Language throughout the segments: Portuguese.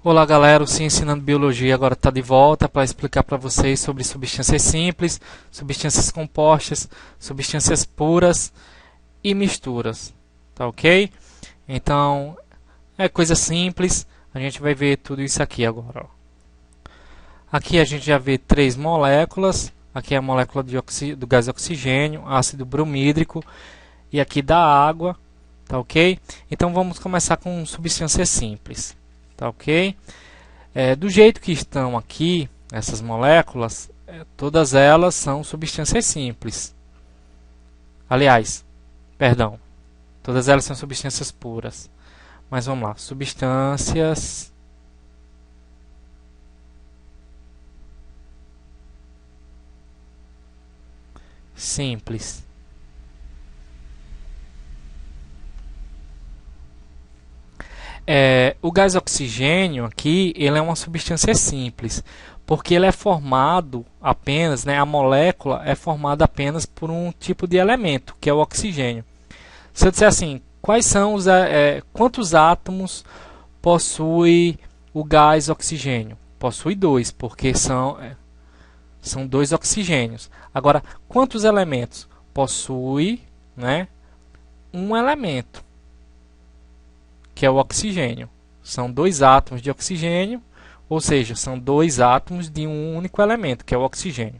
Olá galera, o Sim Ensinando Biologia agora está de volta para explicar para vocês sobre substâncias simples, substâncias compostas, substâncias puras e misturas, tá ok? Então, é coisa simples, a gente vai ver tudo isso aqui agora. Ó. Aqui a gente já vê três moléculas, aqui é a molécula do gás oxigênio, ácido bromídrico e aqui da água, tá ok? Então vamos começar com substâncias simples. Tá ok? Do jeito que estão aqui, essas moléculas, todas elas são substâncias simples. Aliás, perdão, todas elas são substâncias puras. Mas vamos lá, substâncias simples. O gás oxigênio aqui, ele é uma substância simples, porque ele é formado apenas, a molécula é formada apenas por um tipo de elemento, que é o oxigênio. Se eu disser assim, quantos átomos possui o gás oxigênio? Possui dois, porque são dois oxigênios. Agora, quantos elementos? Possui um elemento, que é o oxigênio. São dois átomos de oxigênio, ou seja, são dois átomos de um único elemento, que é o oxigênio.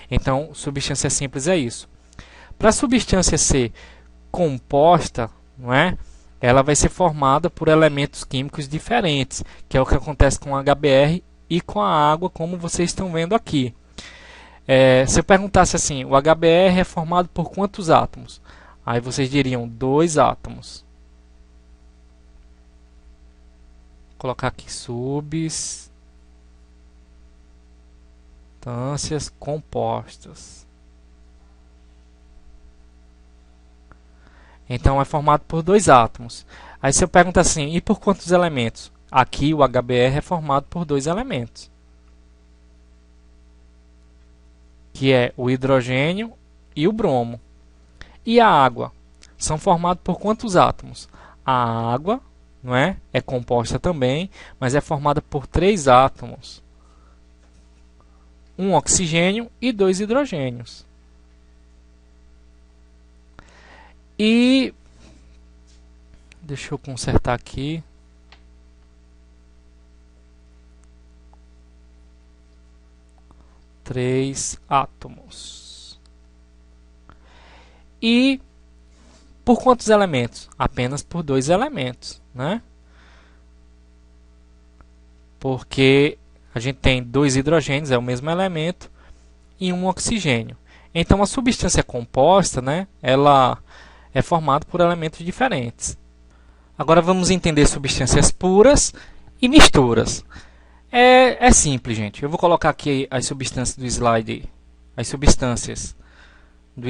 Então, substância simples é isso. Para a substância ser composta, ela vai ser formada por elementos químicos diferentes, que é o que acontece com o HBr e com a água, como vocês estão vendo aqui. Se eu perguntasse assim, o HBr é formado por quantos átomos? Aí vocês diriam dois átomos. Vou colocar aqui substâncias compostas. Então é formado por dois átomos. Aí se eu pergunto assim, e por quantos elementos? Aqui o HBr é formado por dois elementos, que é o hidrogênio e o bromo. E a água? São formados por quantos átomos? A água é composta também, mas é formada por três átomos. Um oxigênio e dois hidrogênios. E deixa eu consertar aqui. Três átomos. E por quantos elementos? Apenas por dois elementos, Porque a gente tem dois hidrogênios, é o mesmo elemento, e um oxigênio. Então a substância composta, ela é formada por elementos diferentes. Agora vamos entender substâncias puras e misturas. É simples, gente. Eu vou colocar aqui as substâncias do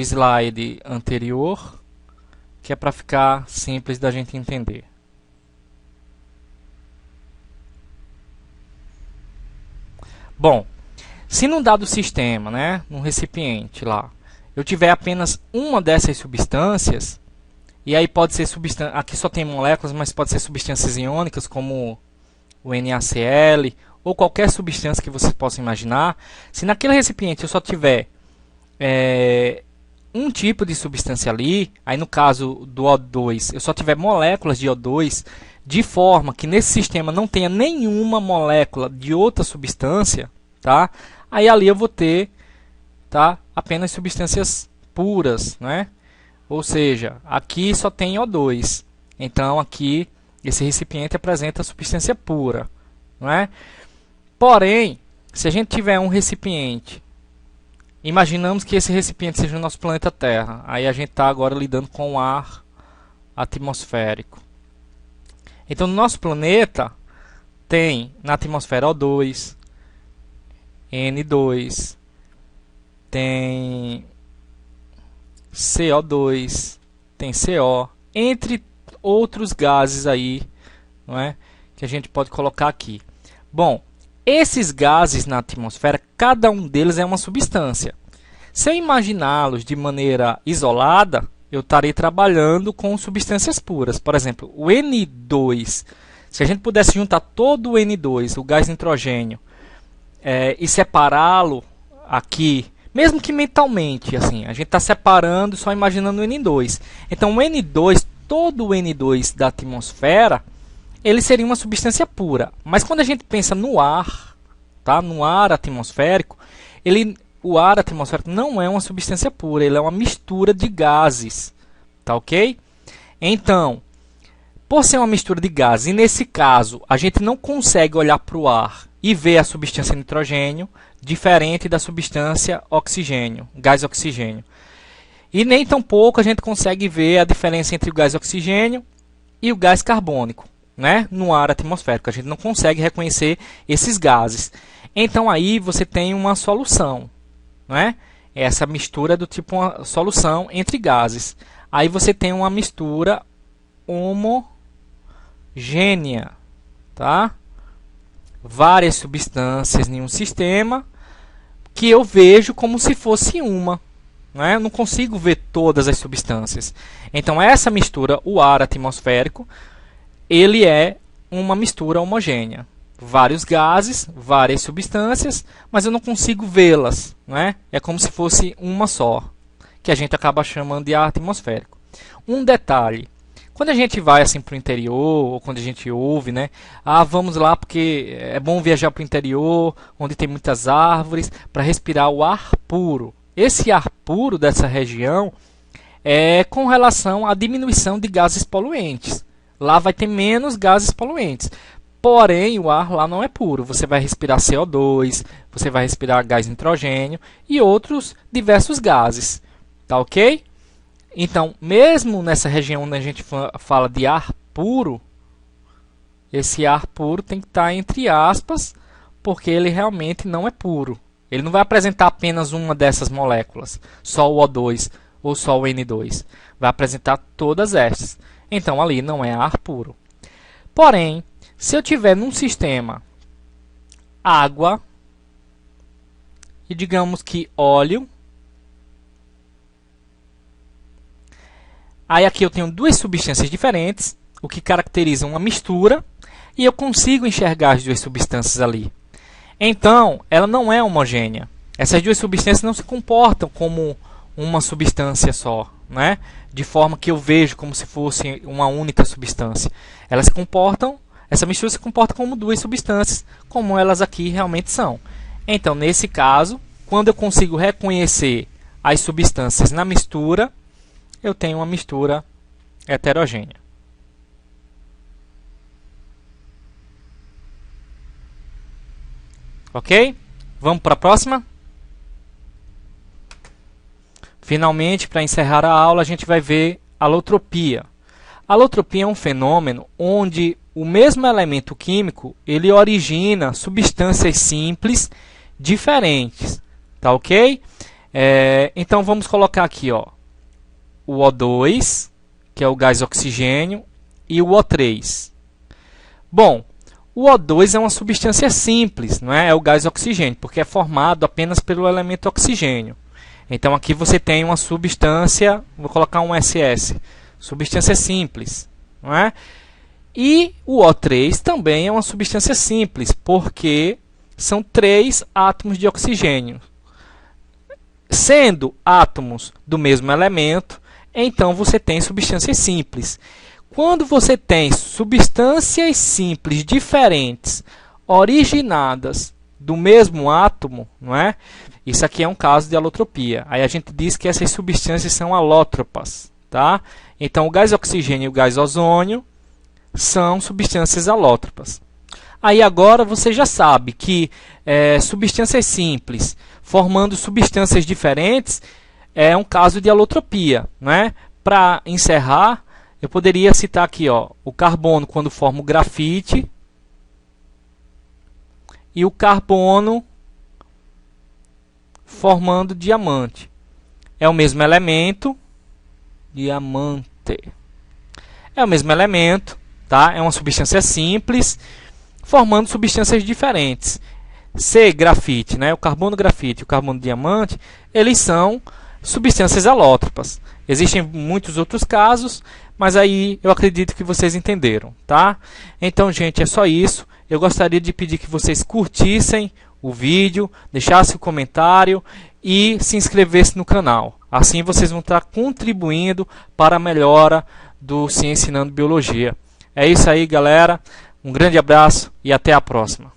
slide, anterior, que é para ficar simples da gente entender. Bom, se num dado sistema, num recipiente lá, eu tiver apenas uma dessas substâncias, e aí pode ser substância, aqui só tem moléculas, mas pode ser substâncias iônicas como o NaCl ou qualquer substância que você possa imaginar. Se naquele recipiente eu só tiver um tipo de substância ali, aí no caso do O2, eu só tiver moléculas de O2, de forma que nesse sistema não tenha nenhuma molécula de outra substância, tá? Aí ali eu vou ter, apenas substâncias puras, Ou seja, aqui só tem O2. Então aqui esse recipiente apresenta substância pura, Porém, se a gente tiver um recipiente, imaginamos que esse recipiente seja o nosso planeta Terra. Aí a gente está agora lidando com o ar atmosférico. Então, no nosso planeta, tem na atmosfera O2, N2, tem CO2, tem CO, entre outros gases aí, que a gente pode colocar aqui. Bom, esses gases na atmosfera, cada um deles é uma substância. Se eu imaginá-los de maneira isolada, eu estarei trabalhando com substâncias puras. Por exemplo, o N2 Se a gente pudesse juntar todo o N2, o gás nitrogênio, e separá-lo aqui, mesmo que mentalmente, assim, a gente está separando, só imaginando o N2. Então o N2, todo o N2 da atmosfera, ele seria uma substância pura. Mas quando a gente pensa no ar, tá? No ar atmosférico, o ar atmosférico não é uma substância pura, ele é uma mistura de gases, tá ok? Então, por ser uma mistura de gases, e nesse caso a gente não consegue olhar para o ar e ver a substância nitrogênio diferente da substância oxigênio, gás oxigênio. E nem tampouco a gente consegue ver a diferença entre o gás oxigênio e o gás carbônico, né? No ar atmosférico. A gente não consegue reconhecer esses gases. Então aí você tem uma solução, né? Essa mistura do tipo uma solução entre gases. Aí você tem uma mistura homogênea, tá? Várias substâncias em um sistema que eu vejo como se fosse uma, né? Eu não consigo ver todas as substâncias. Então essa mistura, o ar atmosférico, ele é uma mistura homogênea. Vários gases, várias substâncias, mas eu não consigo vê-las, né? É como se fosse uma só, que a gente acaba chamando de ar atmosférico. Um detalhe: quando a gente vai assim para o interior, ou quando a gente ouve, né? Ah, vamos lá porque é bom viajar para o interior, onde tem muitas árvores, para respirar o ar puro. Esse ar puro dessa região é com relação à diminuição de gases poluentes. Lá vai ter menos gases poluentes. Porém, o ar lá não é puro. Você vai respirar CO2, você vai respirar gás nitrogênio e outros diversos gases. Tá ok? Então, mesmo nessa região onde a gente fala de ar puro, esse ar puro tem que estar entre aspas, porque ele realmente não é puro. Ele não vai apresentar apenas uma dessas moléculas, só o O2 ou só o N2. Vai apresentar todas estas. Então, ali não é ar puro. Porém, se eu tiver num sistema água e digamos que óleo, aí aqui eu tenho duas substâncias diferentes, o que caracteriza uma mistura, e eu consigo enxergar as duas substâncias ali. Então, ela não é homogênea. Essas duas substâncias não se comportam como uma substância só, né? De forma que eu vejo como se fosse uma única substância. Elas se comportam, essa mistura se comporta como duas substâncias, como elas aqui realmente são. Então, nesse caso, quando eu consigo reconhecer as substâncias na mistura, eu tenho uma mistura heterogênea. Ok? Vamos para a próxima? Finalmente, para encerrar a aula, a gente vai ver alotropia. A alotropia é um fenômeno onde o mesmo elemento químico ele origina substâncias simples diferentes. Tá ok? Então, vamos colocar aqui, ó, o O2, que é o gás oxigênio, e o O3. Bom, o O2 é uma substância simples, não é? É o gás oxigênio, porque é formado apenas pelo elemento oxigênio. Então aqui você tem uma substância, vou colocar um SS, substância simples, não é? E o O3 também é uma substância simples, porque são 3 átomos de oxigênio. Sendo átomos do mesmo elemento, então você tem substâncias simples. Quando você tem substâncias simples diferentes, originadas do mesmo átomo, não é? Isso aqui é um caso de alotropia. Aí a gente diz que essas substâncias são alótropas, tá? Então o gás oxigênio e o gás ozônio são substâncias alótropas. Aí agora você já sabe que substâncias simples formando substâncias diferentes é um caso de alotropia, né? Para encerrar, eu poderia citar aqui, ó, o carbono quando forma o grafite e o carbono formando diamante. É o mesmo elemento, diamante. É o mesmo elemento, tá? É uma substância simples formando substâncias diferentes. Se grafite, né? O carbono grafite e o carbono diamante, eles são substâncias alótropas. Existem muitos outros casos, mas aí eu acredito que vocês entenderam, tá? Então, gente, é só isso. Eu gostaria de pedir que vocês curtissem o vídeo, deixassem o comentário e se inscrevessem no canal. Assim vocês vão estar contribuindo para a melhora do Ciência Ensinando Biologia. É isso aí, galera. Um grande abraço e até a próxima.